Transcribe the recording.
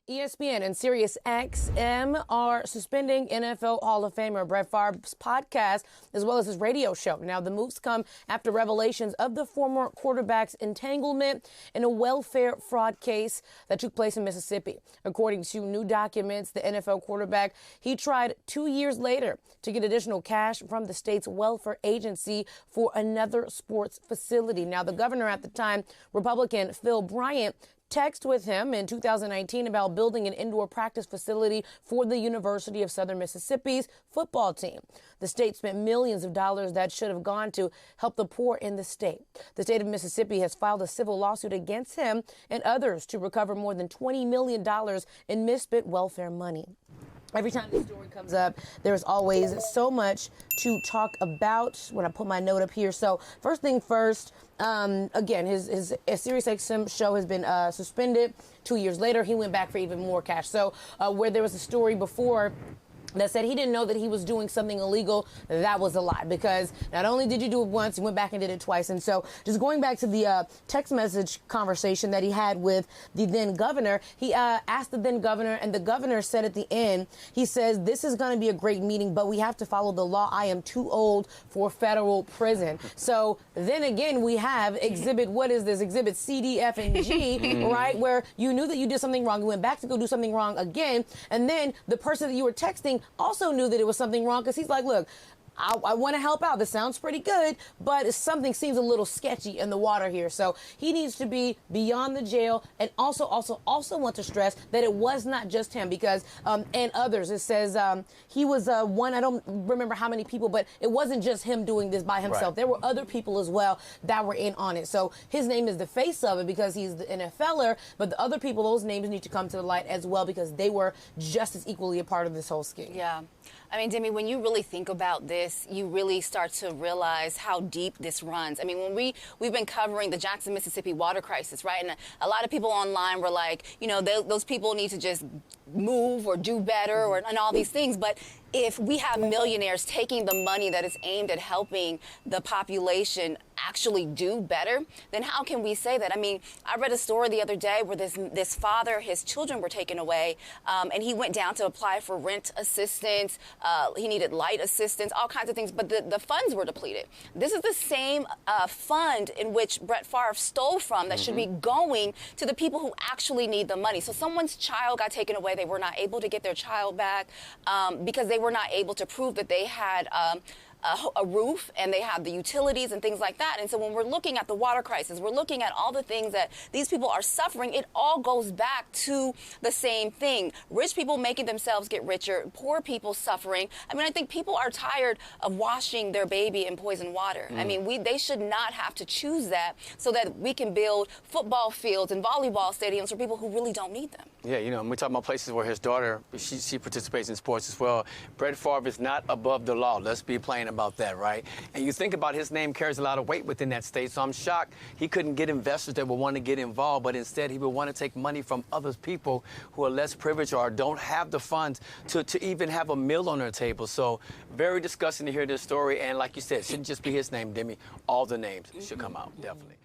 ESPN and Sirius XM are suspending NFL Hall of Famer Brett Favre's podcast as well as his radio show. Now, the moves come after revelations of the former quarterback's entanglement in a welfare fraud case that took place in Mississippi. According to new documents, the NFL quarterback, he tried 2 years later to get additional cash from the state's welfare agency for another sports facility. Now, the governor at the time, Republican Phil Bryant, text with him in 2019 about building an indoor practice facility for the University of Southern Mississippi's football team. The state spent millions of dollars that should have gone to help the poor in the state. The state of Mississippi has filed a civil lawsuit against him and others to recover more than $20 million in misspent welfare money. Every time this story comes up, there's always so much to talk about when I put my note up here. So first thing first, again, his Sirius XM show has been suspended. 2 years later, he went back for even more cash. So where there was a story before that said he didn't know that he was doing something illegal, that was a lie, because not only did you do it once, you went back and did it twice. And so just going back to the text message conversation that he had with the then governor, he asked the then governor, and the governor said at the end, he says, "This is going to be a great meeting, but we have to follow the law. I am too old for federal prison." So then again, we have exhibit, what is this? Exhibit C, D, F, and G, right? Where you knew that you did something wrong, you went back to go do something wrong again, and then the person that you were texting also knew that it was something wrong, because he's like, look, I want to help out. This sounds pretty good, but something seems a little sketchy in the water here. So he needs to be beyond the jail, and also want to stress that it was not just him, because and others. It says he was one. I don't remember how many people, but it wasn't just him doing this by himself. Right. There were other people as well that were in on it. So his name is the face of it because he's the NFLer, but the other people, those names need to come to the light as well, because they were just as equally a part of this whole scheme. Yeah. I mean, Demi, when you really think about this, you really start to realize how deep this runs. I mean, when we've been covering the Jackson, Mississippi water crisis, right? And a lot of people online were like, you know, those people need to just move or do better and all these things. But if we have millionaires taking the money that is aimed at helping the population actually do better, then how can we say that? I mean, I read a story the other day where this father, his children were taken away, and he went down to apply for rent assistance. He needed light assistance, all kinds of things, but the funds were depleted. This is the same fund in which Brett Favre stole from that should be going to the people who actually need the money. So someone's child got taken away. They were not able to get their child back because they were not able to prove that they had a roof and they have the utilities and things like that. And so when we're looking at the water crisis, we're looking at all the things that these people are suffering, it all goes back to the same thing. Rich people making themselves get richer, poor people suffering. I mean, I think people are tired of washing their baby in poison water. I mean, they should not have to choose that so that we can build football fields and volleyball stadiums for people who really don't need them. Yeah, you know, we're talking about places where his daughter, she participates in sports as well. Brett Favre is not above the law. Let's be plain about that, right? And you think about his name carries a lot of weight within that state, so I'm shocked he couldn't get investors that would want to get involved, but instead he would want to take money from other people who are less privileged or don't have the funds to even have a meal on their table. So very disgusting to hear this story, and like you said, it shouldn't just be his name, Demi. All the names should come out, definitely.